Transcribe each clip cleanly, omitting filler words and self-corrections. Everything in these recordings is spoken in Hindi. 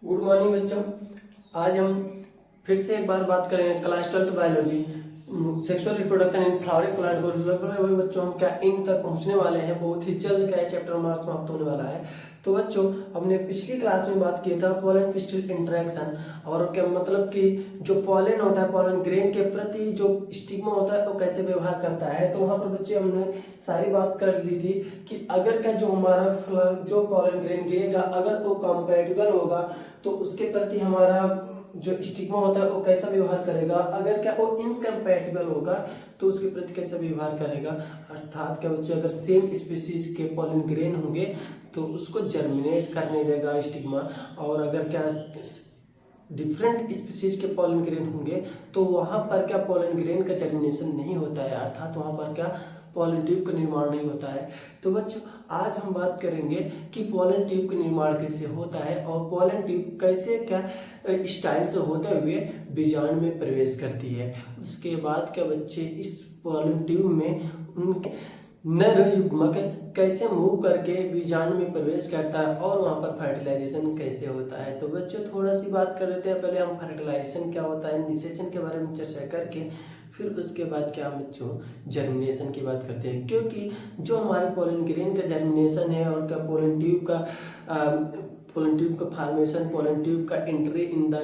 गुड मॉर्निंग बच्चों। आज हम फिर से एक बार बात करेंगे class 12 biology sexual reproduction in flowering plant को। लगभग वही बच्चों हम क्या इन तक पहुंचने वाले हैं, बहुत ही जल्द क्या है चैप्टर हमारा समाप्त होने वाला है। तो बच्चों हमने पिछली क्लास में बात किया था पॉलन पिस्टिल इंटरेक्शन, और क्या मतलब कि जो पॉलन होता है पॉलन ग्रेन के प्रति जो स्टिग्मा होता है वो कैसे व्यवहार करता है। तो वहाँ पर बच्चे हमने सारी बात कर ली थी कि अगर क्या जो हमारा जो पॉलन ग्रेन गिरेगा अगर वो कंपैटिबल होगा तो उसके प्रति हमारा जो स्टिग्मा होता है वो कैसा व्यवहार करेगा, अगर क्या वो इनकम्पैटिबल होगा तो उसके प्रति कैसा व्यवहार करेगा। अर्थात क्या बच्चे अगर सेम स्पीसीज के पॉलन ग्रेन होंगे तो उसको जर्मिनेट करने देगा स्टिग्मा, और अगर क्या डिफरेंट स्पीसीज के पॉलन ग्रेन होंगे तो वहाँ पर क्या पॉलन ग्रेन का जर्मिनेशन नहीं होता है, अर्थात वहाँ पर क्या पॉलन ट्यूब का निर्माण नहीं होता है। तो बच्चों आज हम बात करेंगे कि पॉलन ट्यूब का निर्माण कैसे होता है और पॉलन ट्यूब कैसे क्या स्टाइल से होते हुए बीजाणु में प्रवेश करती है। उसके बाद क्या बच्चे इस पॉलन ट्यूब में उनके नर युग्मक कैसे मूव करके बीजाणु में प्रवेश करता है और वहाँ पर फर्टिलाइजेशन कैसे होता है। तो बच्चों थोड़ा सी बात कर लेते हैं, पहले हम फर्टिलाइजेशन क्या होता है निषेचन के बारे में चर्चा करके फिर उसके बाद क्या हम बच्चों जर्मिनेशन की बात करते हैं, क्योंकि जो हमारे पोलन ग्रेन का जर्मिनेशन है और क्या पोलन ट्यूब का फॉर्मेशन, पोलन ट्यूब का एंट्री इन द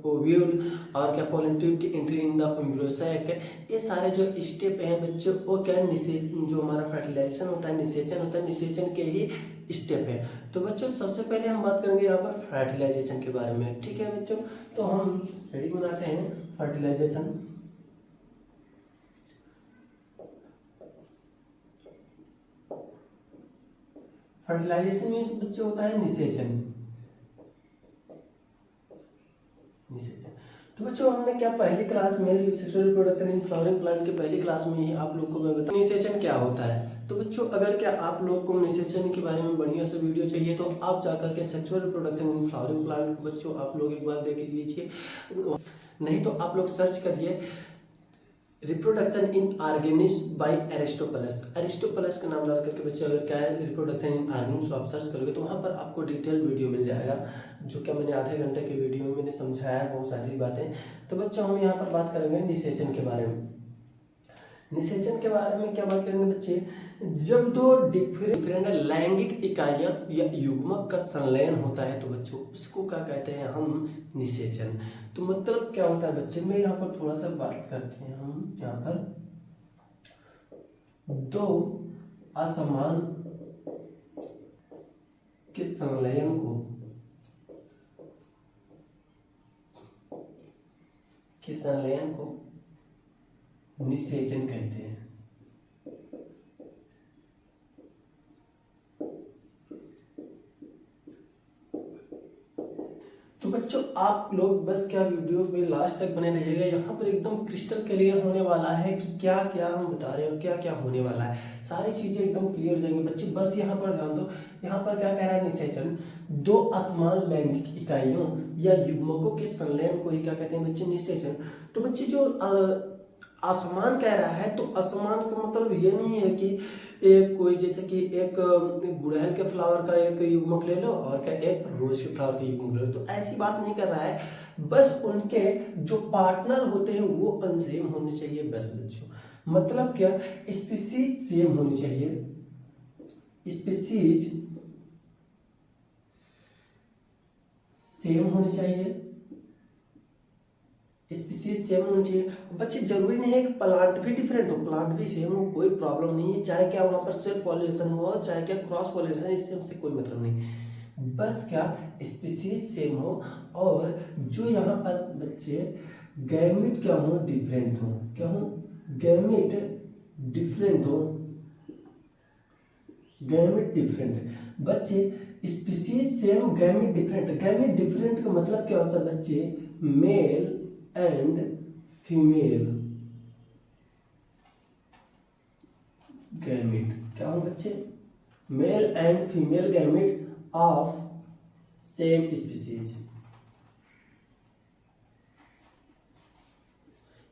ओव्यूल और क्या पोलन ट्यूब की एंट्री इन द एम्ब्रियोसाइक, ये सारे जो स्टेप हैं बच्चों वो क्या जो हमारा फर्टिलाइजेशन होता है निषेचन होता है, निषेचन के ही स्टेप है। तो बच्चों सबसे पहले हम बात करेंगे यहाँ पर फर्टिलाइजेशन के बारे में, ठीक है बच्चों। तो हम हेडिंग बनाते हैं फर्टिलाइजेशन। फर्टिलाइजेशन मीन्स बच्चे होता है निषेचन। तो बच्चों हमने क्या पहली क्लास में sexual reproduction in flowering plant के पहली क्लास में ही आप लोग को मैं बताया निषेचन क्या होता है। तो बच्चों अगर क्या आप लोग को निषेचन के बारे में बढ़िया से वीडियो चाहिए तो आप जाकर के sexual reproduction in flowering plant को बच्चों आप लोग एक बार देख लीजिए, नहीं तो आप लोग सर्च करिए रिप्रोडक्शन इन ऑर्गेनिज्म बाय एरिस्टोपलस। एरिस्टोपलस का नाम डाल करके बच्चे अगर क्या है रिप्रोडक्शन इन ऑर्गेनिज्म आप सर्च करोगे तो वहाँ पर आपको डिटेल वीडियो मिल जाएगा, जो क्या मैंने आधे घंटे के वीडियो में मैंने समझाया है बहुत सारी बातें। तो बच्चों हम यहाँ पर बात करेंगे निषेचन के बारे में। निषेचन के बारे में क्या बात करेंगे बच्चे, जब दो डिफरेंट लैंगिक इकाइयां या युग्मक का संलयन होता है तो बच्चों उसको क्या कहते हैं हम निषेचन। तो मतलब क्या होता है बच्चे में यहाँ पर थोड़ा सा बात करते हैं हम यहाँ पर दो असमान के संलयन को निषेचन कहते हैं। तो बच्चों आप लोग बस क्या वीडियो में लास्ट तक बने रहिएगा, यहाँ पर एकदम क्रिस्टल क्लियर होने वाला है कि क्या क्या हम बता रहे हैं और क्या क्या होने वाला है, सारी चीजें एकदम क्लियर हो जाएंगी बच्चे। बस यहाँ पर ध्यान दो, यहाँ पर क्या कह रहा है निषेचन, दो असमान लैंगिक इकाइयों या युग्मकों के संलयन को ही क्या कहते हैं बच्चे निषेचन। तो बच्चे जो असमान कह रहा है तो असमान का मतलब ये नहीं है कि एक कोई जैसे कि एक गुड़हल के फ्लावर का एक युग्मक ले लो और क्या एक रोज के फ्लावर का युग्मक ले लो, तो ऐसी बात नहीं कर रहा है। बस उनके जो पार्टनर होते हैं वो अनसेम होने चाहिए बस बच्चों। मतलब क्या स्पीसीज सेम होनी चाहिए, स्पीसीज सेम होनी चाहिए, स्पीसीज सेम होनी चाहिए बच्चे। जरूरी नहीं है कि प्लांट भी डिफरेंट हो, प्लांट भी सेम हो, कोई प्रॉब्लम नहीं है, चाहे क्या वहां पर सेल्फ पॉलिनेशन हुआ चाहे क्या क्रॉस पॉलिनेशन, इससे हमसे कोई मतलब नहीं, बस क्या स्पीसीज सेम हो और जो यहाँ पर बच्चे गैमेट क्या हो डिफरेंट हो, क्या हो गैमेट डिफरेंट हो, गैमेट डिफरेंट बच्चे species same gamete different. Gamete different का मतलब क्या होता है बच्चे, मेल एंड फीमेल गैमेट, क्या हो बच्चे male and female gamete of same species.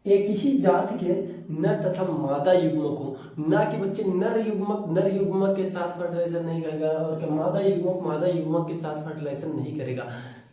एक ही जात के नर तथा मादा युग्मक हो, ना कि बच्चे नर युग्मक के साथ फर्टिलाइजेशन नहीं करेगा और क्या मादा युग्मक के साथ फर्टिलाइजेशन नहीं करेगा।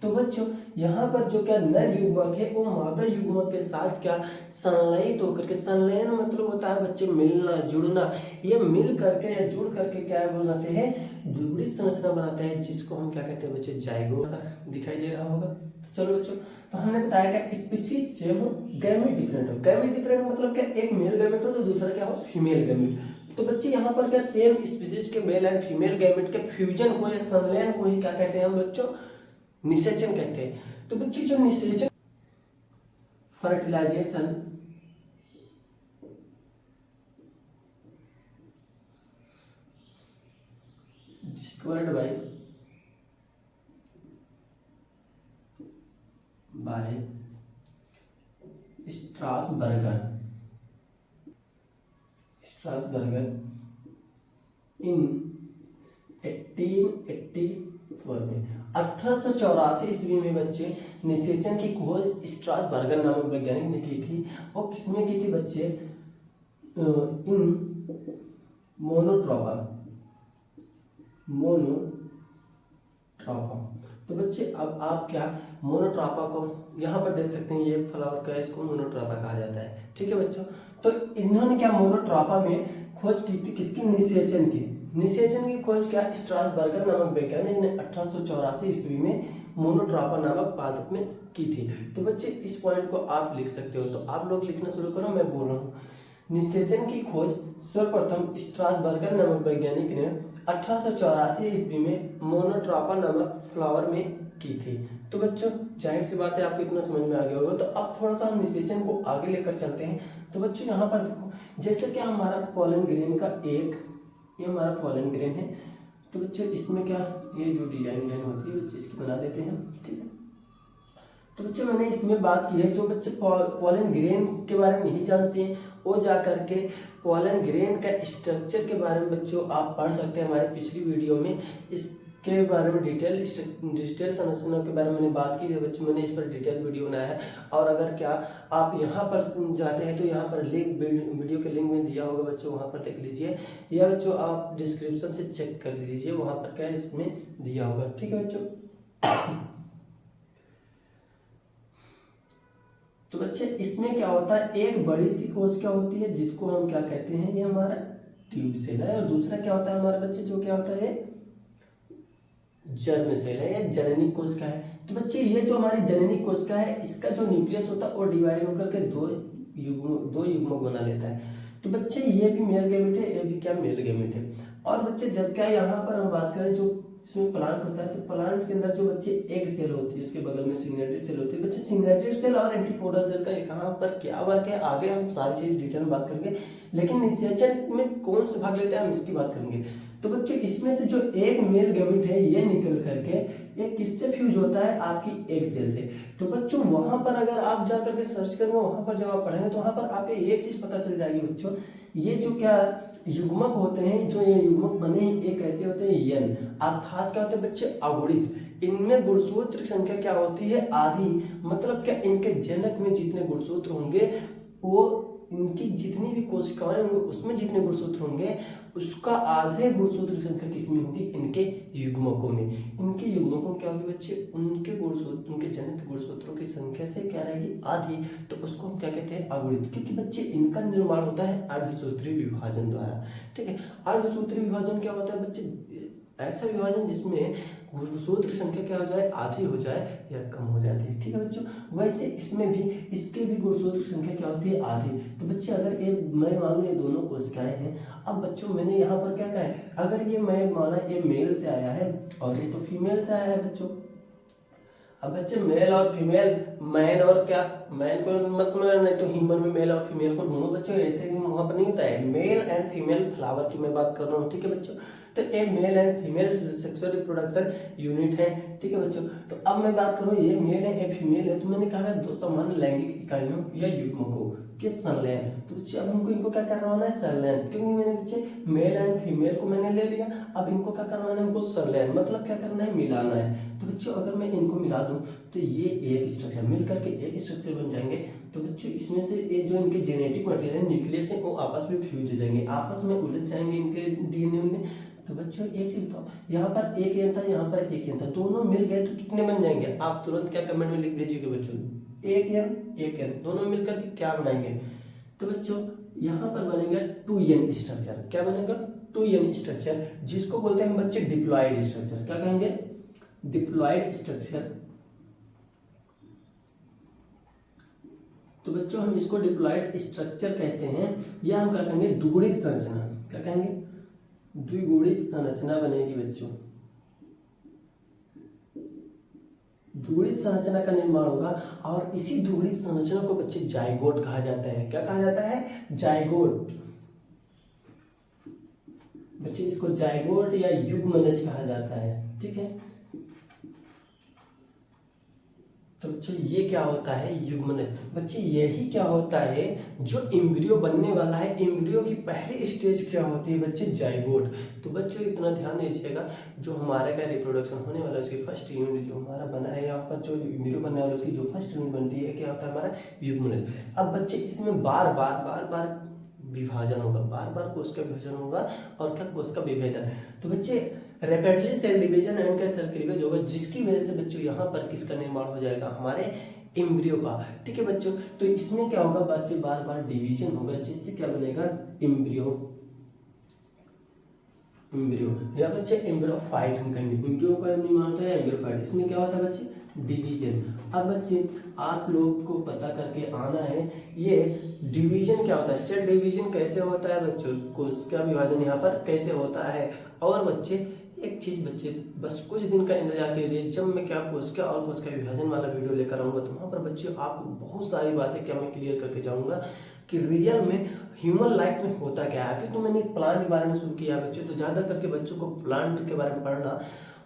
तो बच्चों यहाँ पर जो क्या नर युग्मक है वो मादा युग्मक के साथ क्या संलयित होकर के, संलयन मतलब होता है बच्चे मिलना जुड़ना, ये मिल करके या जुड़ करके क्या बनाते हैं, दुगड़ी संरचना बनाते हैं, जिसको हम क्या कहते हैं बच्चे, जाइगोट। दिखाई दे रहा होगा। तो चलो बच्चों, तो हमने बताया क्या स्पीशीज सेम हो, गैमेट डिफरेंट हो। गैमेट डिफरेंट मतलब क्या, एक मेल गैमेट हो तो दूसरा क्या हो, फीमेल गैमेट। तो बच्चे यहाँ पर क्या सेम स्पीशीज के मेल एंड फीमेल गैमेट के फ्यूजन को या संलयन को ही क्या कहते हैं हम बच्चों, निषेचन कहते हैं। तो बच्चे जो निषेचन फर्टिलाइजेशन डिस्कवर्ड बाय स्ट्रासबर्गर इन 1884 में, 1884 ईस्वी में बच्चे निषेचन की खोज स्ट्रासबर्गर नामक वैज्ञानिक ने की थी। और किसमें की थी बच्चे, इन मोनोट्रोपा। तो बच्चे अब आप क्या मोनोट्रोपा को यहाँ पर देख सकते हैं, ये फ्लावर का है, इसको मोनोट्रोपा कहा जाता है। ठीक है बच्चों, तो इन्होंने क्या मोनोट्रोपा में खोज की थी, किसकी, निषेचन की। निषेचन की खोज क्या स्ट्रासबर्गर नामक वैज्ञानिक ने 1884 ईस्वी में मोनोट्रोपा नामक पादप में की थी। तो बच्चे इस पॉइंट को आप लिख सकते हो। तो आप लोग लिखना शुरू करो, मैं बोल रहा हूँ। निषेचन की खोज सर्वप्रथम स्ट्रासबर्गर नामक वैज्ञानिक ने 1884 ईस्वी में मोनोट्रोपा नामक फ्लावर में की थी। तो बच्चों जाहिर सी बात है आपको इतना समझ में आ गया होगा। तो अब थोड़ा सा हम निषेचन को आगे लेकर चलते हैं। तो बच्चों यहाँ पर देखो, जैसे कि हमारा पॉलन ग्रेन का ये हमारा पॉलन ग्रेन है। तो बच्चों इसमें क्या, ये जो डिजाइन होती है बच्चे इसकी बना देते हैं। ठीक है, तो बच्चे मैंने इसमें बात की है, जो बच्चे पॉलन ग्रेन के बारे में नहीं जानते हैं वो जा करके पॉलन ग्रेन का स्ट्रक्चर के बारे में बच्चों आप पढ़ सकते हैं। हमारे पिछली वीडियो में इसके बारे में डिटेल संरचना के बारे में मैंने बात की है बच्चों, मैंने इस पर डिटेल वीडियो बनाया है। और अगर क्या आप यहाँ पर जाते हैं तो यहाँ पर लिंक वीडियो के लिंक में दिया होगा बच्चों, वहाँ पर देख लीजिए, या बच्चों आप डिस्क्रिप्शन से चेक कर लीजिए, वहाँ पर क्या इसमें दिया होगा। ठीक है बच्चों, तो बच्चे इसमें क्या होता है, एक बड़ी सी कोशिका होती है जिसको हम क्या कहते हैं, ये हमारा ट्यूब सेल है। और दूसरा क्या होता है हमारे बच्चे, जो क्या होता है, जर्म सेल है, ये जननी कोशिका है। तो बच्चे ये जो हमारी जननी कोशिका है, इसका जो न्यूक्लियस होता है वो डिवाइड होकर के दो युग्मक बना लेता है। तो बच्चे ये भी मेल गैमेट है, ये भी क्या मेल गैमेट है। और बच्चे जब क्या यहाँ पर हम बात करें जो इसमें प्लांट होता है, तो प्लांट के अंदर जो बच्चे एग सेल होती है, उसके बगल में सिग्नेटेड सेल होती है। बच्चे सिग्नेटेड सेल और एंटीपोडल सेल का कहाँ पर क्या वर्क है, आगे हम सारी चीज डिटेल में बात करेंगे। लेकिन निषेचन में कौन से भाग लेते हैं हम इसकी बात करेंगे। तो बच्चों इसमें से जो एक मेल गैमेट है ये निकल करके ये किससे फ्यूज होता है, आपकी एग सेल से। तो बच्चों वहां पर अगर आप जा करके सर्च करेंगे, वहां पर जब आप पढ़ेंगे तो वहां पर आपको एक चीज पता चल जाएगी बच्चों, ये जो क्या युग्मक होते हैं, जो ये युग्मक बने हैं एक ऐसे होते हैं यन, अर्थात क्या होते हैं बच्चे, अगुणित। इनमें गुणसूत्र संख्या क्या होती है, आधी। मतलब क्या इनके जनक में जितने गुणसूत्र होंगे वो इनकी जितनी भी कोशिकाएं होंगी उसमें जितने गुणसूत्र होंगे उसका आधे गुणसूत्र संख्या किसमें होगी, इनके युग्मकों में। इनके युग्मकों में क्या होगी बच्चे, उनके गुणसूत्र, उनके जनक के गुणसूत्रों की संख्या से क्या रहेगी, आधी। तो उसको हम क्या कहते हैं, अगुणित। क्योंकि बच्चे इनका निर्माण होता है अर्धसूत्रीय विभाजन द्वारा। ठीक है, अर्धसूत्रीय विभाजन क्या होता है बच्चे, ऐसा विभाजन जिसमें गुणसूत्र संख्या क्या हो जाए, आधी हो जाए या कम हो जाती है। ठीक है बच्चों, वैसे इसमें भी इसके भी गुणसूत्र संख्या क्या होती है, आधी। तो बच्चे अगर ये मैं मान लो ये दोनों कोशिकाएं हैं, अब बच्चों मैंने यहाँ पर क्या कहा है, अगर ये मैं माना ये मेल से आया है और ये तो फीमेल से आया है बच्चों। अब बच्चे मेल और फीमेल, मैन और क्या, मैन को मत समझना, नहीं तो ह्यूमन में मेल और फीमेल को ढूंढो बच्चों, ऐसे ही वहां पर नहीं होता है। मेल एंड फीमेल फ्लावर की मैं बात कर रहा हूँ। ठीक है बच्चों, तो एक male and female sexual reproduction unit है। ठीक है बच्चों, तो अब मैं बात करूँ ये मेल है ये फीमेल है, तो मैंने कहा है दो समान लैंगिक इकाइयों या युग्मकों के संलयन। तो बच्चे अब हमको इनको क्या करवाना है, संलयन। क्योंकि मैंने बच्चे मेल एंड फीमेल को मैंने ले लिया, अब इनको क्या करवाना है, हमको संलयन मतलब क्या करना है, मिलाना है। तो बच्चों अगर मैं इनको मिला दूं तो ये एक स्ट्रक्चर मिल करके एक स्ट्रक्चर बन जाएंगे। तो बच्चों इसमें से ये जो इनके जेनेटिक मटेरियल है, न्यूक्लियस है, वो आपस में फ्यूज हो जाएंगे, आपस में उलझ जाएंगे इनके डीएनए में। तो बच्चों एक चीज बताओ, यहाँ पर एक एन था, यहाँ पर एक एन था, दोनों मिल गए तो कितने बन जाएंगे? आप तुरंत क्या कमेंट में लिख दीजिएगा बच्चों, एक एन दोनों मिलकर के क्या बनाएंगे? तो बच्चों यहाँ पर बनेगा 2n स्ट्रक्चर। क्या बनेगा? 2n स्ट्रक्चर, जिसको बोलते हैं बच्चे डिप्लॉयड स्ट्रक्चर। क्या कहेंगे? Deployed structure. तो बच्चों हम इसको डिप्लॉयड स्ट्रक्चर कहते हैं, या हम क्या कहेंगे? द्विगुणित संरचना। क्या कहेंगे? द्विगुणित संरचना बनेगी बच्चों। द्विगुणित संरचना का निर्माण होगा, और इसी द्विगुणित संरचना को बच्चे जाइगोट कहा जाता है। क्या कहा जाता है? जाइगोट। बच्चे इसको जाइगोट या युग्मनज कहा जाता है। ठीक है, तो बच्चों ये क्या होता है? युग्मनज। बच्चे यही क्या होता है जो एम्ब्रियो बनने वाला है, एम्ब्रियो की पहली स्टेज क्या होती है बच्चे? जाइगोट। तो बच्चों इतना ध्यान दीजिएगा, जो हमारे का रिप्रोडक्शन होने वाला है उसकी फर्स्ट यूनिट जो हमारा बना है, यहाँ पर जो एम्ब्रियो बनने वाला है उसकी जो फर्स्ट यूनिट बनती है क्या होता है? हमारा युग्मनज। अब बच्चे इसमें बार बार विभाजन होगा, बार बार कोश का विभाजन होगा, और क्या? कोश का विभेदन। तो बच्चे रैपिडली सेल डिवीजन एंड का सेल क्लीवेज होगा, जिसकी वजह से बच्चों यहाँ पर किसका निर्माण हो जाएगा? हमारे एम्ब्रियो का। ठीक है बच्चों, तो इसमें क्या होगा बच्चे? बार बार डिवीजन होगा, जिससे क्या बनेगा? एम्ब्रियो। या बच्चे एम्ब्रियोफाइट हम कहेंगे, एम्ब्रियो का निर्माण होता है एम्ब्रियोफाइट। इसमें क्या होता है बच्चे? डिवीजन। अब बच्चे आप लोग को पता करके आना है ये डिवीजन क्या होता है, सेल डिवीजन कैसे होता है बच्चों, कोश का विभाजन यहाँ पर कैसे होता है। और बच्चे एक चीज बच्चे बस कुछ दिन का इंतजार कीजिए, जब मैं क्या कोश का और कोश का विभाजन वाला वीडियो लेकर आऊंगा, तो वहाँ पर बच्चे आपको बहुत सारी बातें क्या मैं क्लियर करके जाऊंगा कि रियल में ह्यूमन लाइफ में होता क्या है। अभी तो मैंने प्लांट के बारे में शुरू किया बच्चों, तो ज़्यादा करके बच्चों को प्लांट के बारे में पढ़ना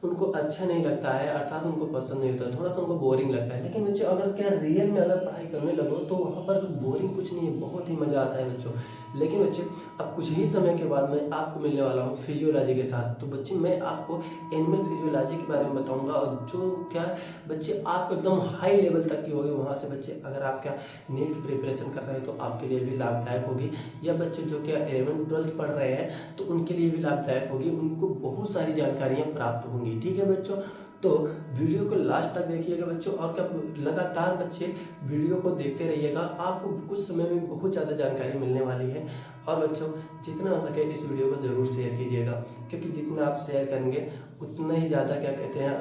उनको अच्छा नहीं लगता है, अर्थात उनको पसंद नहीं होता, थोड़ा सा उनको बोरिंग लगता है। लेकिन बच्चों अगर क्या रियल में अगर पढ़ाई करने लगो तो वहाँ पर बोरिंग कुछ नहीं है, बहुत ही मज़ा आता है बच्चों। लेकिन बच्चे अब कुछ ही समय के बाद मैं आपको मिलने वाला हूँ फिजियोलॉजी के साथ। तो बच्चे मैं आपको एनिमल फिजियोलॉजी के बारे में बताऊँगा, और जो क्या बच्चे आपको एकदम हाई लेवल तक की होगी। वहाँ से बच्चे अगर आप क्या नीट की प्रिपरेशन कर रहे हैं तो आपके लिए भी लाभदायक होगी, या बच्चे जो क्या 11th-12th पढ़ रहे हैं तो उनके लिए भी लाभदायक होगी, उनको बहुत सारी जानकारियाँ प्राप्त होंगी। ठीक है बच्चों, तो वीडियो को लास्ट तक देखिएगा बच्चों, और क्या लगातार बच्चे वीडियो को देखते रहिएगा, आपको कुछ समय में बहुत ज़्यादा जानकारी मिलने वाली है। और बच्चों जितना हो सके इस वीडियो को ज़रूर शेयर कीजिएगा, क्योंकि जितना आप शेयर करेंगे उतना ही ज़्यादा क्या कहते हैं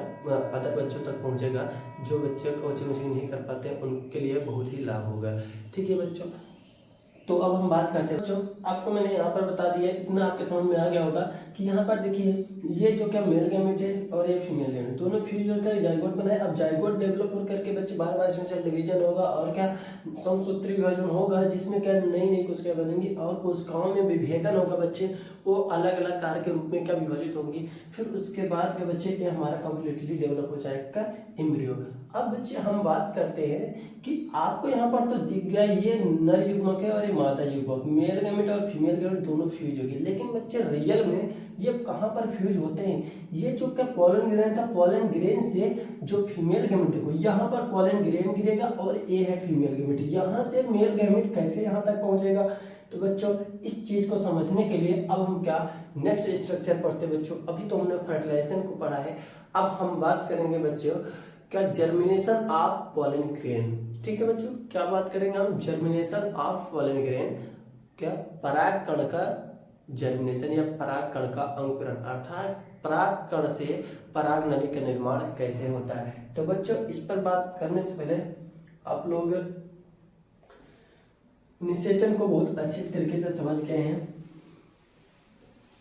अदर बच्चों तक पहुंचेगा। जो बच्चे कोचिंग नहीं कर पाते उनके लिए बहुत ही लाभ होगा। ठीक है बच्चों, तो अब हम बात करते हैं बच्चों, आपको मैंने यहाँ पर बता दिया, इतना आपके समझ में आ गया होगा कि यहाँ पर देखिए ये जो क्या मेल गैमेट है और ये फीमेल गैमेट, दोनों फ्यूज होकर जाइगोट बना है। अब जाइगोट डेवलप हो करके बच्चे बार बार इसमें सेल डिवीजन होगा, और क्या समसूत्री विभाजन होगा, जिसमें क्या नई नई कोशिकाएं बनेंगी, और कोशिकाओं में विभेदन होगा बच्चे, वो अलग अलग कार्य के रूप में क्या विभाजित होंगी। फिर उसके बाद के बच्चे ये हमारा कम्प्लीटली डेवलप हो जाएगा एम्ब्रियो। अब बच्चे हम बात करते हैं कि आपको यहाँ पर तो दिख गया ये नर युग्मक है और ये मादा युग्मक, मेल गैमेट और फीमेल गैमेट दोनों फ्यूज हो गए। लेकिन बच्चे रियल में ये कहाँ पर फ्यूज होते हैं? ये जो क्या पोलन ग्रेन था, पोलन ग्रेन से जो फीमेल गैमेट, देखो यहाँ पर पोलन ग्रेन गिरेगा और ये है फीमेल गैमेट, यहाँ से मेल गैमेट कैसे यहाँ तक पहुँचेगा? तो बच्चों इस चीज को समझने के लिए अब हम क्या नेक्स्ट स्ट्रक्चर पढ़ते हैं बच्चों। अभी तो हमने फर्टिलाइजेशन को पढ़ा है, अब हम बात करेंगे बच्चों क्या जर्मिनेशन ऑफ पोलन ग्रेन। ठीक है बच्चों, क्या बात करेंगे हम? जर्मिनेशन ऑफ पोलन ग्रेन, क्या पराग कण का जर्मिनेशन या पराग कण का अंकुरण, अर्थात पराग कण से पराग नली का निर्माण कैसे होता है। तो बच्चों इस पर बात करने से पहले आप लोग निषेचन को बहुत अच्छी तरीके से समझ गए हैं।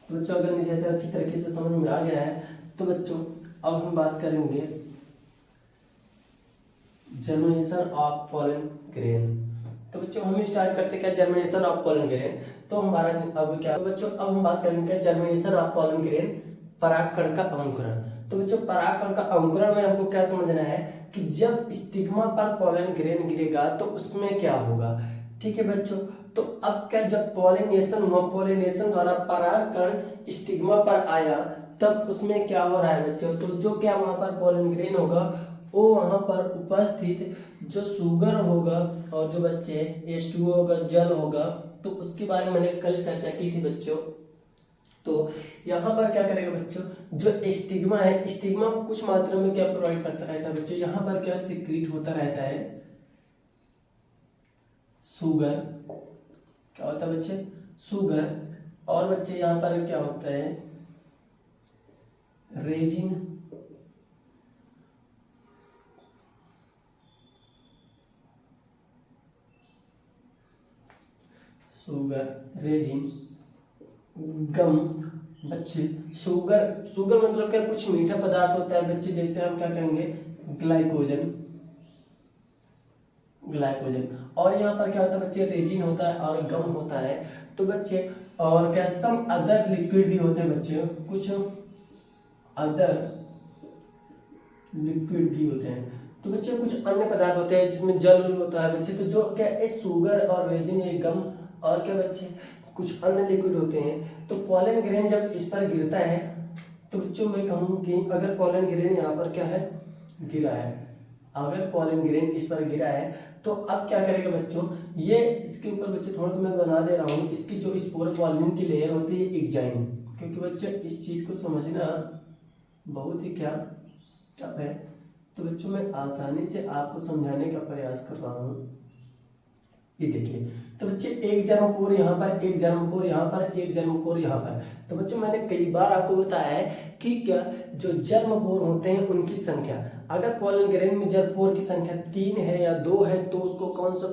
तो बच्चों अगर निषेचन अच्छी तरीके से समझ में आ गया है तो बच्चों अब हम बात करेंगे जर्मिनेशन ऑफ पोलन ग्रेन। तो बच्चों हम स्टार्ट करते हैं क्या जर्मिनेशन ऑफ पोलन ग्रेन। तो हमारा अब क्या, तो बच्चों अब हम बात करेंगे जर्मिनेशन ऑफ पोलन ग्रेन, परागकण का अंकुरण। तो बच्चों परागकण का अंकुरण में हमको क्या समझना है कि जब स्टिग्मा पर पोलन ग्रेन गिरेगा तो उसमें क्या होगा। ठीक है बच्चों, तो अब क्या जब पॉलिनेशन हुआ, पॉलिनेशन द्वारा परागकण स्टिग्मा पर आया तब उसमें क्या हो रहा है बच्चों, तो जो क्या वहाँ पर पोलन ग्रेन होगा वो वहाँ पर उपस्थित जो शुगर होगा और जो बच्चे H2O होगा, जल होगा, तो उसके बारे में मैंने कल चर्चा की थी बच्चों। तो यहाँ पर क्या करेगा बच्चों, जो स्टिग्मा है, स्टिग्मा कुछ मात्रा में क्या प्रोवाइड करता रहता है बच्चों, यहाँ पर क्या सिक्रीट होता रहता है शुगर, क्या होता है बच्चे, शुगर, और बच्चे यहाँ पर क्या होता है रेजिन, शुगर, रेजिन, गम। बच्चे शुगर मतलब क्या, कुछ मीठा पदार्थ होता है बच्चे, जैसे हम क्या कहेंगे ग्लाइकोजन, और यहाँ पर क्या होता है बच्चे रेजिन होता है और गम होता है। तो बच्चे और क्या सम अदर लिक्विड भी होते हैं बच्चे, कुछ अदर लिक्विड भी होते हैं। तो बच्चे कुछ अन्य पदार्थ होते हैं जिसमें जल होता है बच्चे। तो जो क्या है शुगर और रेजिन, ये गम और क्या बच्चे कुछ अन्य लिक्विड होते हैं। तो पोलन ग्रेन जब इस पर गिरता है तो बच्चों मैं कहूँ कि अगर पोलन ग्रेन यहाँ पर क्या है गिरा है, अगर पोलन ग्रेन इस पर गिरा है तो अब क्या करेगा बच्चों, ये इसके ऊपर बच्चे थोड़ा सा मैं बना दे रहा हूँ, इसकी जो स्पोर पॉलिन की लेयर होती है एग्जाइम, क्योंकि बच्चे इस चीज को समझना बहुत ही क्या टफ है। तो बच्चों मैं आसानी से आपको समझाने का प्रयास कर रहा हूँ। ये देखिए, तो बच्चे एक जन्मपोर यहाँ पर, एक जन्मपोर यहाँ पर, एक जन्मपोर यहाँ पर। तो बच्चों मैंने कई बार आपको बताया है कि क्या जो जन्मपोर होते हैं उनकी संख्या, अगर पोलन ग्रेन में जन्मपोर की संख्या 3 है या 2 है तो उसको कौन सा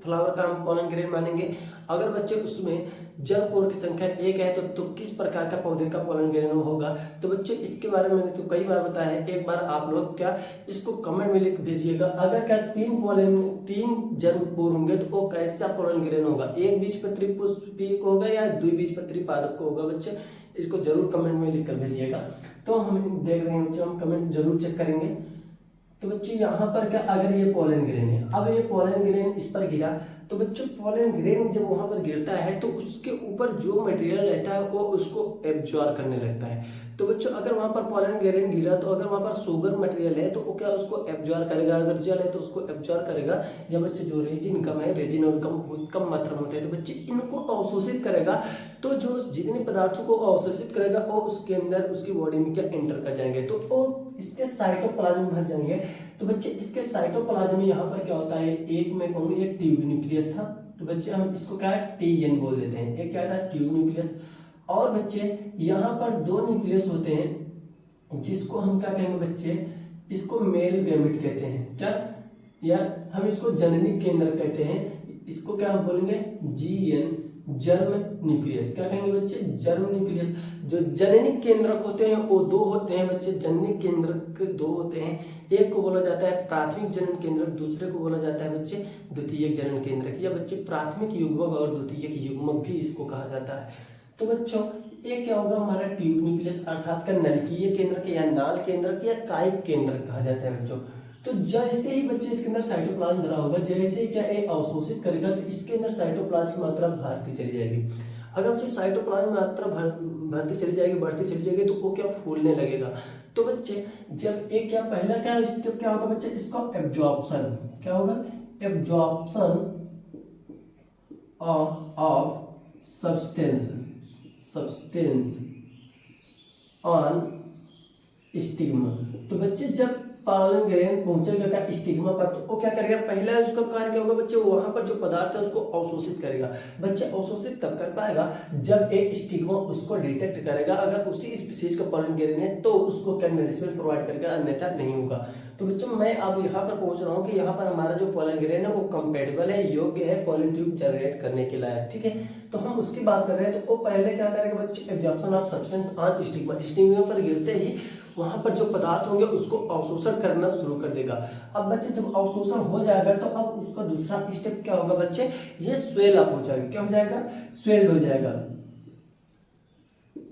फ्लावर का हम पोलन ग्रेन मानेंगे। अगर बच्चे उसमें जन्मपोर की संख्या 1 है तो किस प्रकार का पौधे का पोलन ग्रेन होगा। तो बच्चे इसके बारे में मैंने तो कई बार बताया है, एक बार आप लोग क्या इसको कमेंट में लिख भेजिएगा। अगर क्या 3 जन्मपोर होंगे तो वो कैसा पोलन ग्रेन होगा, एक बीजपत्री पुष्पी को होगा या द्विबीजपत्री पादप को होगा। बच्चे इसको जरूर कमेंट में लिख कर भेजिएगा। तो हम देख रहे हैं बच्चे, हम कमेंट जरूर चेक करेंगे। तो बच्चे यहाँ पर क्या, अगर ये पोलन ग्रेन है, अब ये पोलन ग्रेन इस पर गिरा तो बच्चों पोलन ग्रेन जब वहां पर गिरता है तो उसके ऊपर जो मटेरियल रहता है वो उसको एब्जॉर्ब करने लगता है। तो बच्चों अगर वहां पर पोलन ग्रेन गिरा तो अगर वहां पर शुगर मटेरियल है तो वो क्या उसको एब्जॉर्ब करेगा, अगर जल है तो उसको एब्जॉर्ब करेगा। या बच्चे जो रेजिन कम है, रेजिन और कम बहुत कम मात्रा में होते हैं, तो बच्चे इनको अवशोषित करेगा। तो जो जितने पदार्थों को अवशोषित करेगा वो उसके अंदर उसकी बॉडी में क्या एंटर कर जाएंगे, तो वो इसके साइटोप्लाज्म में भर जाएंगे। तो बच्चे इसके साइटोप्लाज्म में यहाँ पर क्या होता है, एक में कहूँ ये ट्यूब न्यूक्लियस था, तो बच्चे हम इसको क्या है TN बोल देते हैं, एक क्या था ट्यूब न्यूक्लियस। और बच्चे यहाँ पर 2 न्यूक्लियस होते हैं जिसको हम क्या कहेंगे बच्चे, इसको मेल गैमेट कहते हैं क्या, या हम इसको जननी केंद्र कहते हैं। इसको क्या हम बोलेंगे GN, जर्म न्यूक्लियस। क्या कहेंगे बच्चे, जर्म न्यूक्लियस। जो जननी केंद्रक होते हैं वो 2 होते हैं बच्चे, जननी केंद्रक 2 होते हैं। एक को बोला जाता है प्राथमिक जनन केंद्रक, दूसरे को बोला जाता है बच्चे द्वितीयक जनन केंद्रक, या बच्चे प्राथमिक युग्मक और द्वितीयक युग्मक भी इसको कहा जाता है। तो बच्चों ये क्या होगा, हमारा ट्यूब न्यूक्लियस अर्थात का नलिकीय केंद्रक या नाल केंद्रक या कायिक केंद्रक कहा जाता है बच्चों। तो जैसे ही बच्चे इसके अंदर साइटोप्लाज्म भरा होगा, जैसे ही क्या है अवशोषित करेगा तो इसके अंदर साइटोप्लाज्म की मात्रा बढ़ती चली जाएगी। अगर बच्चे साइटोप्लाज्म की मात्रा बढ़ती चली जाएगी तो वो क्या फूलने लगेगा। तो बच्चे जब एक क्या पहला क्या स्टेप क्या होगा बच्चे, इसका एब्जॉर्प्शन क्या होगा, absorption of substance on stigma. तो बच्चे जब पोलन ग्रेन पहुंचेगा क्या स्टिग्मा पर तो वो क्या करेगा, पहला उसका कार्य क्या होगा बच्चे, वहां पर जो पदार्थ है उसको अवशोषित करेगा। बच्चे अवशोषित तब कर पाएगा जब एक स्टिग्मा उसको डिटेक्ट करेगा, अगर उसी स्पीशीज का पोलन ग्रेन है तो उसको क्या नरिशमेंट प्रोवाइड करेगा, अन्यथा नहीं होगा। तो बच्चों मैं अब यहाँ पर पहुंच रहा हूँ कि यहाँ पर हमारा जो पोलन ग्रेन है वो कंपेटेबल है, योग्य है पोलन ट्यूब जनरेट करने के लायक, ठीक है। तो हम उसकी बात कर रहे हैं। तो वो पहले क्या करेगा बच्चे, absorption of substance on stigma, stigma पर गिरते ही वहां पर जो पदार्थ होंगे उसको अवशोषण करना शुरू कर देगा। अब बच्चे जब अवशोषण हो जाएगा तो अब उसका दूसरा स्टेप क्या होगा बच्चे, ये स्वेल अप हो जाएगा, क्या हो जाएगा, स्वेल्ड हो जाएगा।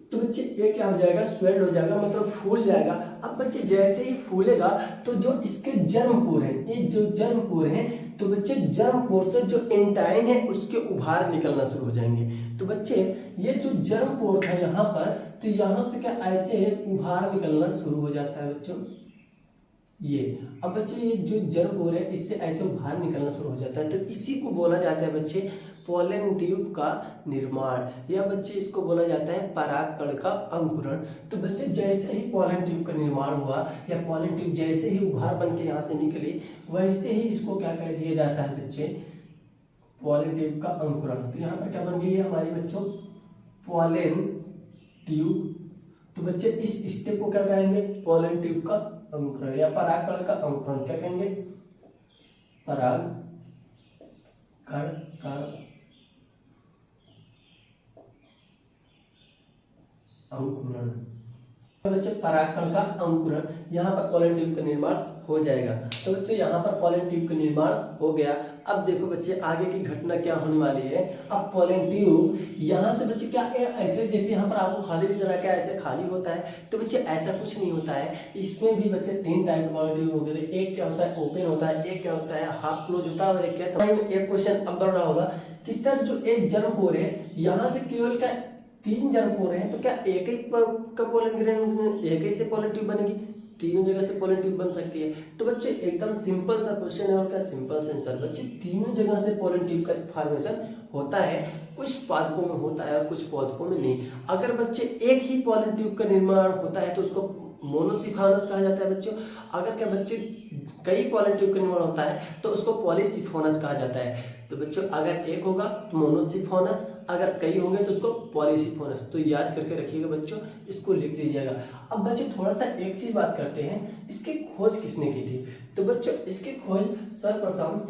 तो तो बच्चे ये क्या हो जाएगा, स्वेल्ड हो जाएगा, मतलब फूल जाएगा। अब बच्चे जैसे ही फूलेगा तो जो इसके जर्म पोर हैं, ये जो जर्म पोर हैं, तो बच्चे जर्म पोर से जो एंटाइन है उसके उभार निकलना शुरू हो जाएंगे। तो बच्चे ये जो जर्म पोर था यहाँ पर, तो यहाँ से क्या ऐसे उभार निकलना शुरू हो जाता है बच्चों, ये। अब बच्चे ये जो जर्म पोर है इससे ऐसे उभार निकलना शुरू हो जाता है, तो इसी को बोला जाता है बच्चे पोलन ट्यूब का निर्माण, या बच्चे इसको बोला जाता है परागकण का अंकुरण। तो बच्चे जैसे ही पोलन ट्यूब का निर्माण हुआ, या पोलन ट्यूब जैसे ही उभार बन के यहाँ से निकली, वैसे ही इसको क्या कह दिया जाता है बच्चे, पोलन ट्यूब का अंकुरण। तो यहाँ पर क्या बन गई है हमारी बच्चों, पोलन ट्यूब। तो बच्चे इस स्टेप को क्या कहेंगे, पोलन ट्यूब का अंकुरण या परागकण का अंकुरण। क्या कहेंगे, परागकण का अंकुरण। बच्चे परागकण का अंकुरण, यहाँ पर पोलन ट्यूब का निर्माण हो जाएगा। तो बच्चों यहाँ पर पोलन ट्यूब का निर्माण हो गया। अब देखो बच्चे आगे की घटना क्या होने वाली है। अब पोलन ट्यूब यहाँ से बच्चे क्या ऐसे, जैसे यहाँ पर आपको खाली दिख रहा है, क्या ऐसे खाली होता है? तो बच्चे ऐसा कुछ नहीं होता है। इसमें भी बच्चे 3 टाइप के पोलन ट्यूब होते हैं। एक क्या होता है, ओपन होता है, एक क्या होता है, हाफ क्लोज होता है, और एक क्या। एक क्वेश्चन अब बढ़ रहा होगा कि सर जो एक जर्म पोर है, यहाँ से केवल क्या 3 जर्म पोर हैं, तो क्या एक ही का पोलन ग्रेन, एक ही से पोलन ट्यूब बनेगी? तीनों जगह से पोलन ट्यूब बन सकती है। तो बच्चे एकदम सिंपल सा क्वेश्चन है और क्या सिंपल सा आंसर। बच्चे तीनों जगह से पोलन ट्यूब का फॉर्मेशन होता है, कुछ पादपों में होता है और कुछ पादपों में नहीं। अगर बच्चे एक ही पोलन ट्यूब का निर्माण होता है तो उसको मोनोसिफॉनस कहा जाता है बच्चों। अगर क्या बच्चे कई पोलन ट्यूब का निर्माण होता है तो उसको पॉलीसिफोनस कहा जाता है। तो बच्चों अगर एक होगा तो मोनोसिफोनस, अगर कई होंगे तो उसको पॉलीसिफोनस। तो याद करके रखिएगा बच्चों, इसको लिख लीजिएगा। अब बच्चे थोड़ा सा एक चीज बात करते हैं, इसकी खोज किसने की थी? तो बच्चों इसकी खोज सर्वप्रथम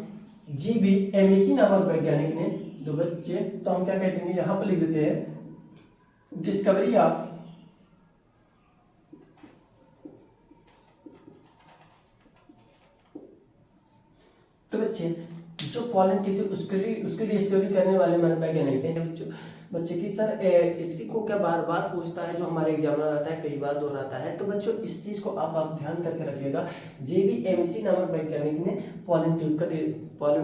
जीबी एमिकी नामक वैज्ञानिक ने। तो बच्चे तो हम क्या कहते हैं, यहाँ पर लिख देते हैं डिस्कवरी ऑफ तो बच्चे जो पोलन ट्यूब थी उसकी डिस्कवरी करने वाले हमारे वैज्ञानिक थे बच्चे की सर इसी को क्या बार बार पूछता है, जो हमारे एग्जाम में आता है, कई बार दोहराता है। तो बच्चों इस चीज को आप ध्यान करके रखिएगा। जेबीएमसी नामक वैज्ञानिक ने पोलन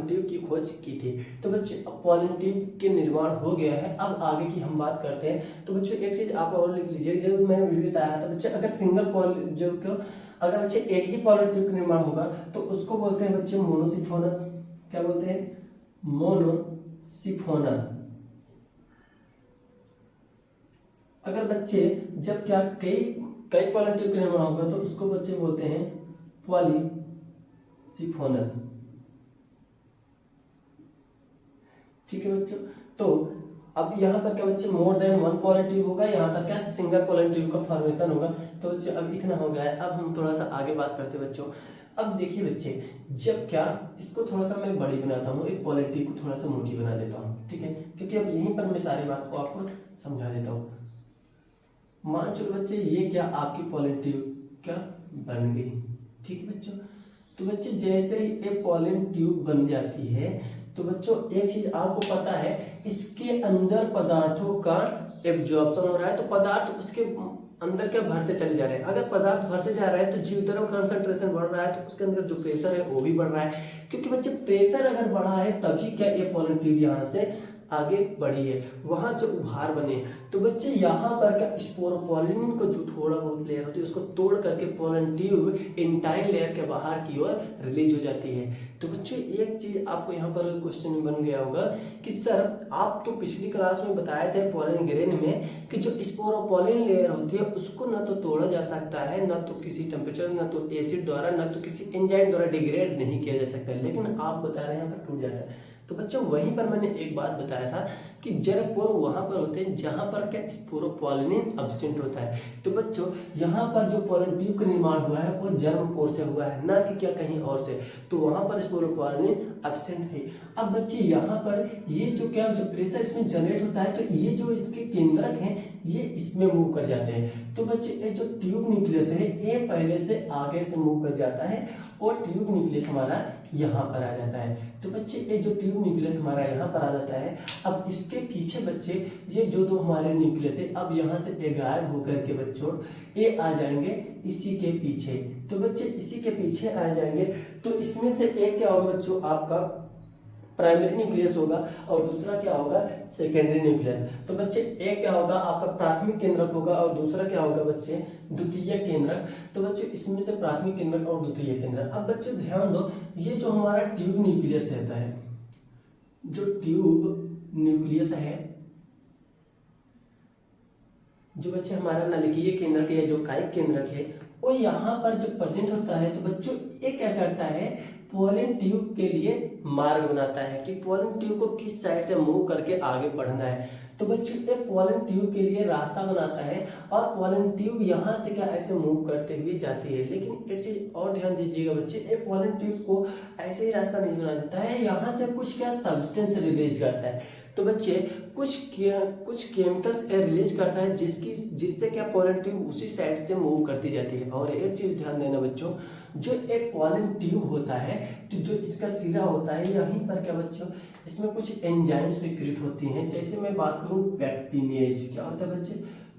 ट्यूब की खोज की थी। तो बच्चे अब पोलन ट्यूब के निर्माण हो गया है। अब आगे की हम बात करते हैं। तो बच्चों एक चीज आप और लिख लीजिए, जो मैं वीडियो बता रहा था बच्चे, अगर बच्चे एक ही पोलन ट्यूब का निर्माण होगा तो उसको बोलते हैं बच्चे मोनोसिफोनस। क्या बोलते हैं? मोनोसिफोनस। अगर बच्चे जब क्या कई पोलन ट्यूब का निर्माण होगा तो उसको बच्चे बोलते हैं पॉलीसिफोनस। ठीक है बच्चों। तो अब यहाँ पर क्या बच्चे मोर देन 1 पोलन ट्यूब होगा, यहाँ पर क्या सिंगल पोलन ट्यूब का फॉर्मेशन होगा। तो बच्चे अब इतना हो गया है। अब हम थोड़ा सा आगे बात करते हैं बच्चों। अब देखिए बच्चे, जब क्या इसको थोड़ा सा मैं बड़ी बनाता हूँ, एक पोलन ट्यूब को थोड़ा सा मोटी बना देता हूँ, ठीक है, क्योंकि अब यहीं पर मैं सारी बात को आपको समझा देता हूँ। मान चलो बच्चे ये क्या आपकी पोलन ट्यूब क्या बन गई, ठीक है बच्चों। तो बच्चे जैसे ही एक पोलन ट्यूब बन जाती है तो बच्चों एक चीज आपको पता है, इसके अंदर पदार्थों का एब्जॉर्प्शन हो रहा है। तो पदार्थ उसके अंदर क्या भरते चले जा रहे हैं। अगर पदार्थ भरते जा रहा है तो जीव द्रव कंसंट्रेशन बढ़ रहा है, तो उसके अंदर जो प्रेशर है वो भी बढ़ रहा है। क्योंकि बच्चे प्रेशर अगर बढ़ा है तभी क्या ये पोलन ट्यूब यहाँ से आगे बढ़ी है, वहां से उभार बने। तो बच्चे यहाँ पर क्या स्पोरोपोलिन को जो थोड़ा बहुत लेयर होती है उसको तोड़ करके पोलन ट्यूब इंटाइन लेयर के बाहर की ओर रिलीज हो जाती है। तो बच्चों एक चीज आपको यहाँ पर क्वेश्चन बन गया होगा कि सर आप तो पिछली क्लास में बताए थे पोलन ग्रेन में कि जो स्पोरोपोलिन लेयर होती है उसको ना तो तोड़ा जा सकता है, ना तो किसी टेम्परेचर, ना तो एसिड द्वारा, ना तो किसी एंजाइम द्वारा डिग्रेड नहीं किया जा सकता, लेकिन आप बता रहे हैं यहाँ पर टूट जाता है। तो बच्चों वहीं पर मैंने एक बात बताया था कि जर्म पोर वहां पर होते हैं जहां पर क्या स्पोरोपोलिन एब्सेंट होता है। तो बच्चों यहाँ पर जो पोलन ट्यूब का निर्माण हुआ है वो जर्म पोर से हुआ है, ना कि क्या कहीं और से। तो वहां पर स्पोरोपोलिन एब्सेंट थे। अब बच्चे यहाँ पर ये जो क्या जो प्रेशर इसमें जनरेट होता है, तो ये जो इसके केंद्रक हैं ये इसमें मूव कर जाते हैं। तो बच्चे ये जो ट्यूब न्यूक्लियस है ये पहले से आगे से मूव कर जाता है और ट्यूब न्यूक्लियस हमारा यहाँ पर आ जाता है। तो बच्चे ये जो ट्यूब न्यूक्लियस हमारा यहाँ पर आ जाता है, अब इसके पीछे बच्चे ये जो दो हमारे न्यूक्लियस है अब यहाँ से ये गायब होकर के बच्चों ये आ जाएंगे इसी के पीछे। तो बच्चे इसी के पीछे आ जाएंगे, तो इसमें से एक क्या होगा बच्चों आपका प्राइमरी न्यूक्लियस होगा और दूसरा क्या होगा सेकेंडरी न्यूक्लियस। तो बच्चे एक क्या होगा आपका प्राथमिक केंद्रक होगा और दूसरा क्या होगा बच्चे द्वितीय केंद्रक। तो बच्चे इसमें से प्राथमिक केंद्रक और द्वितीय केंद्रक। अब बच्चे ध्यान दो, ये जो हमारा ट्यूब न्यूक्लियस रहता है, जो ट्यूब न्यूक्लियस है, जो बच्चे हमारा नाभिकीय केंद्रक या जो कायिक केंद्रक है वो यहाँ पर जब प्रेजेंट होता है तो बच्चों ये क्या करता है पोलन ट्यूब के लिए मार्ग बनाता है कि पोलन ट्यूब को किस साइड से मूव करके आगे बढ़ना है। तो बच्चों ये पोलन ट्यूब के लिए रास्ता बनाता है और पोलन ट्यूब यहाँ से क्या ऐसे मूव करते हुए जाती है। लेकिन एक चीज और ध्यान दीजिएगा बच्चे, ये पोलन ट्यूब को ऐसे ही रास्ता नहीं बना देता है, यहाँ से कुछ क्या सब्सटेंस रिलीज करता है। तो बच्चे कुछ केमिकल्स रिलीज करता है जिससे क्या पोलन ट्यूब उसी साइड से मूव करती जाती है। और एक चीज ध्यान देना बच्चों, जो एक पोलन ट्यूब होता है तो जो इसका सिरा होता है यहीं पर क्या बच्चों इसमें कुछ एंजाइम सीक्रेट होती हैं। जैसे मैं बात करूं पेक्टिनेज, क्या होता है बच्चे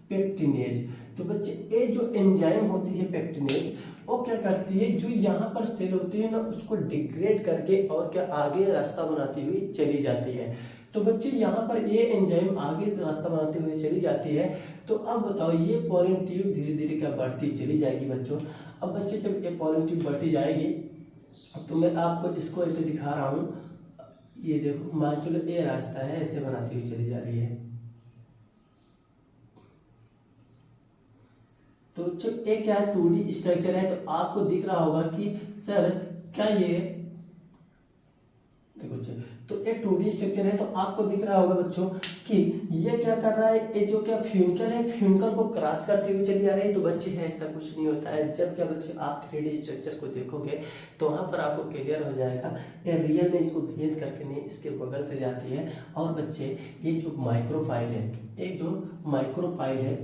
पेक्टिनेज। तो बच्चे ये जो एंजाइम होती है पेक्टिनेज वो क्या करती है, जो यहाँ पर सेल होती है ना उसको डिग्रेड करके और क्या आगे रास्ता बनाती हुई चली जाती है। तो बच्चे यहाँ पर ये एंजाइम आगे रास्ता बनाते हुए चली जाती है। तो अब बताओ ये पोलन ट्यूब धीरे धीरे क्या बढ़ती चली जाएगी बच्चों। अब बच्चे जब ये पोलन ट्यूब बढ़ती जाएगी तो मैं आपको इसको ऐसे दिखा रहा हूँ, ये देखो मान चलो ये रास्ता है ऐसे बनाती हुई चली जा रही है। तो जब एक क्या 2D स्ट्रक्चर है तो आपको दिख रहा होगा कि सर क्या ये देखो तो एक 2D स्ट्रक्चर है तो आपको दिख रहा होगा बच्चों कि ये क्या कर रहा है, ये जो क्या फ्यूनिकल है फ्यूनिकल को क्रॉस करते हुए चली जा रही है। तो बच्चे है ऐसा कुछ नहीं होता है। जब क्या बच्चे आप 3D स्ट्रक्चर को देखोगे तो वहां पर आपको क्लियर हो जाएगा ये रियल में इसको भेद करके नहीं इसके बगल से जाती है। और बच्चे ये जो माइक्रोफाइल है, एक जो माइक्रोफाइल है,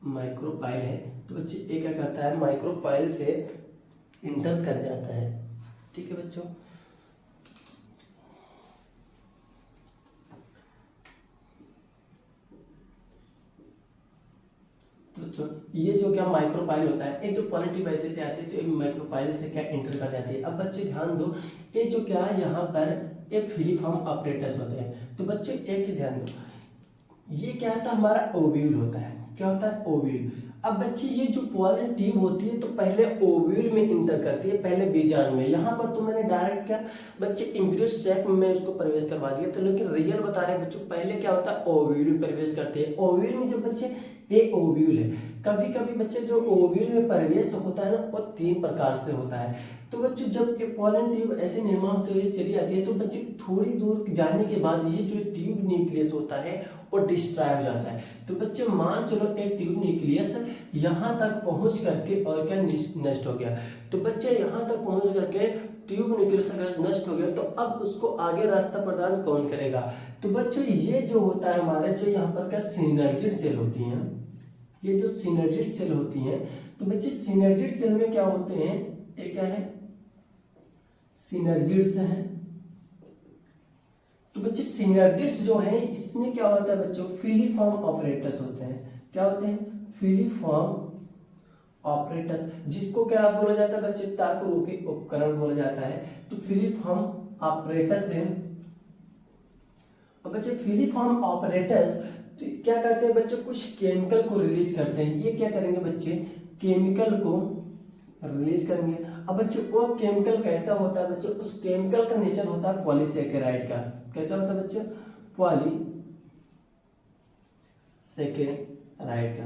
माइक्रोफाइल है तो बच्चे ये क्या करता है माइक्रोफाइल से इंटर कर जाता है। ठीक है बच्चों, तो बच्चों ये जो क्या माइक्रोफाइल होता है, एक जो पोलन ट्यूब ऐसे से आती है तो एक माइक्रोफाइल से क्या इंटर कर जाती है। अब बच्चे ध्यान दो, ये जो क्या है यहाँ पर एक फिलीफॉर्म ऑपरेटस होते हैं। तो बच्चे एक चीज ध्यान दो, ये क्या होता है हमारा ओव्यूल होता है। क्या होता है ओव्यूल। अब बच्चे ये जो पोलन ट्यूब होती है तो पहले ओव्यूल में इंटर करती है, पहले बीजांड में। यहाँ पर तो मैंने डायरेक्ट क्या बच्चे एम्ब्रियो सैक में इसको प्रवेश करवा दिया, तो लेकिन रियल बता रहे हैं बच्चों पहले क्या होता है ओव्यूल में प्रवेश करते हैं। ओव्यूल में जब बच्चे ये ओव्यूल है, कभी कभी बच्चे जो ओव्यूल में प्रवेश होता है ना वो 3 प्रकार से होता है। तो बच्चे जब ये पोलन ट्यूब ऐसे निर्माण होते हुए चली जाती है तो बच्चे थोड़ी दूर जाने के बाद ये जो ट्यूब न्यूक्लियस होता है वो डिस्ट्रॉय हो जाता है। तो बच्चे मान चलो एक ट्यूब न्यूक्लियस यहाँ तक पहुंच करके और क्या नष्ट हो गया। तो बच्चे यहाँ तक पहुंच करके ट्यूब न्यूक्लियस अगर नष्ट हो गया तो अब उसको आगे रास्ता प्रदान कौन करेगा। तो बच्चों ये जो होता है हमारे जो यहाँ पर क्या सिनर्जिड सेल होती हैं, ये जो सिनर्जिड सेल होती हैं तो बच्चे सिनर्जिड सेल में क्या होते हैं, ये क्या है सिनर्जिड्स हैं। तो बच्चे सिनर्जिड्स जो है इसमें क्या होता है बच्चों फिलीफॉर्म ऑपरेटस होते हैं। क्या होते हैं फिलीफॉर्म ऑपरेटस, जिसको क्या बोला जाता है बच्चे तर्क रूपी उपकरण बोला जाता है। तो फिलीफॉर्म ऑपरेटस है। और बच्चे फिलीफॉर्म ऑपरेटस तो क्या करते हैं बच्चे कुछ केमिकल को रिलीज करते हैं। ये क्या करेंगे बच्चे केमिकल को रिलीज करेंगे। अब बच्चे वो केमिकल कैसा होता है बच्चे, उस केमिकल का नेचर होता है पॉलीसेकेराइड का। कैसा होता है बच्चे पॉलीसेकेराइड का।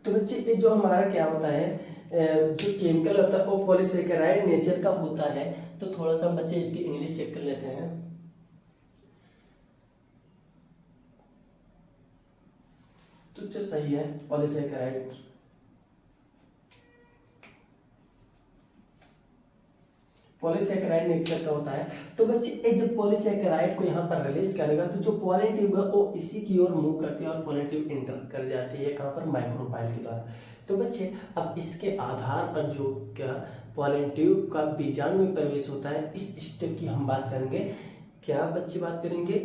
तो बच्चे ये जो हमारा क्या होता है जो केमिकल होता है वो पॉलीसेकेराइड नेचर का होता है। तो थोड़ा सा बच्चे इसकी इंग्लिश चेक कर लेते हैं। तो जो सही है पॉलीसैकेराइड नेचर का होता है। तो बच्चे जब पॉलीसैकेराइड को यहाँ पर रिलीज करेगा तो जो पॉलन ट्यूब है वो इसी की ओर मूव करती है और पॉलन ट्यूब इंटर कर जाती है कहाँ पर, माइक्रोपाइल के द्वारा। तो बच्चे अब इसके आधार पर जो क्या पॉलन ट्यूब का बीजाणु में प्रवेश होता है, इस स्टेप की हम बात करेंगे। क्या बच्चे बात करेंगे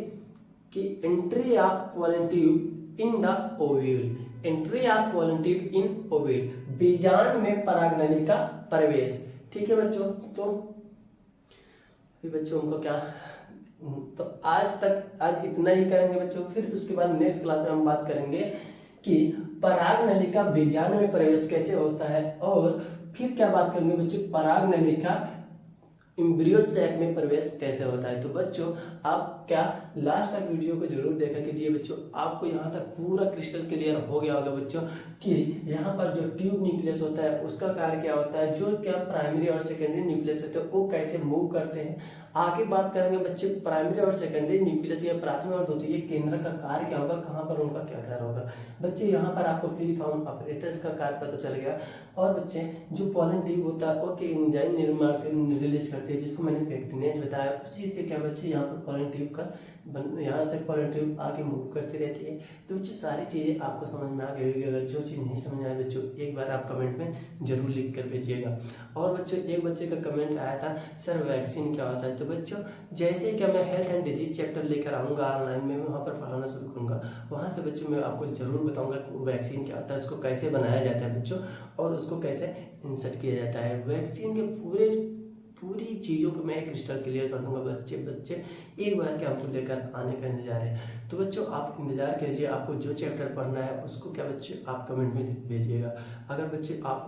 कि entry of pollen tube in the ovule, entry of pollen tube in ovule, बीजाणु में परागनली का प्रवेश। ठीक है बच्चों, तो बच्चों उनको क्या, तो आज इतना ही करेंगे बच्चों। फिर उसके बाद नेक्स्ट क्लास में हम बात करेंगे कि पराग नली का बीजाणु में प्रवेश कैसे होता है, और फिर क्या बात करेंगे बच्चों, पराग नली का एम्ब्रियो सैक में प्रवेश कैसे होता है। तो बच्चों आप क्या लास्ट तक वीडियो को जरूर देखा कीजिए बच्चों, आपको यहाँ तक पूरा क्रिस्टल क्लियर हो गया होगा बच्चों कि यहाँ पर जो ट्यूब न्यूक्लियस होता है उसका कार्य क्या होता है, जो क्या प्राइमरी और सेकेंडरी न्यूक्लियस होते हैं वो कैसे मूव करते हैं। आगे बात करेंगे बच्चे प्राइमरी और सेकेंडरी न्यूक्लियस या प्राथमिक और द्वितीय केंद्र का कार्य क्या होगा, कहाँ पर उनका क्या कार्य होगा। बच्चे यहाँ पर आपको फ्री फॉर्म ऑपरेटर्स का कार्य पता चल गया। और बच्चे जो पॉलन ट्यूब होता है वो के एंजाइम निर्माण रिलीज करते हैं, जिसको मैंने पेक्टिनेज बताया, उसी से क्या बच्चे यहाँ पर पॉलन ट्यूब का यहाँ से पॉलन ट्यूब आगे मूव करती रहती है। तो बच्चों सारी चीज़ें आपको समझ में आ गई होगी। अगर जो चीज़ नहीं समझ आए बच्चों एक बार आप कमेंट में जरूर लिख कर भेजिएगा। और बच्चों एक बच्चे का कमेंट आया था, सर वैक्सीन क्या होता है। तो बच्चों जैसे ही क्या मैं हेल्थ एंड डिजीज चैप्टर लेकर आऊँगा ऑनलाइन में, वहाँ पर पढ़ाना शुरू करूँगा, वहाँ से बच्चों मैं आपको जरूर बताऊँगा वैक्सीन क्या होता है, उसको कैसे बनाया जाता है बच्चों, और उसको कैसे इंसर्ट किया जाता है। वैक्सीन के पूरी चीज़ों को मैं क्रिस्टल क्लियर कर दूंगा। बच्चे एक बार क्या हमको लेकर आने का इंतजार है। तो बच्चों आप इंतजार कीजिए, आपको जो चैप्टर पढ़ना है उसको क्या बच्चे आप कमेंट में लिख भेजिएगा। अगर बच्चे आपको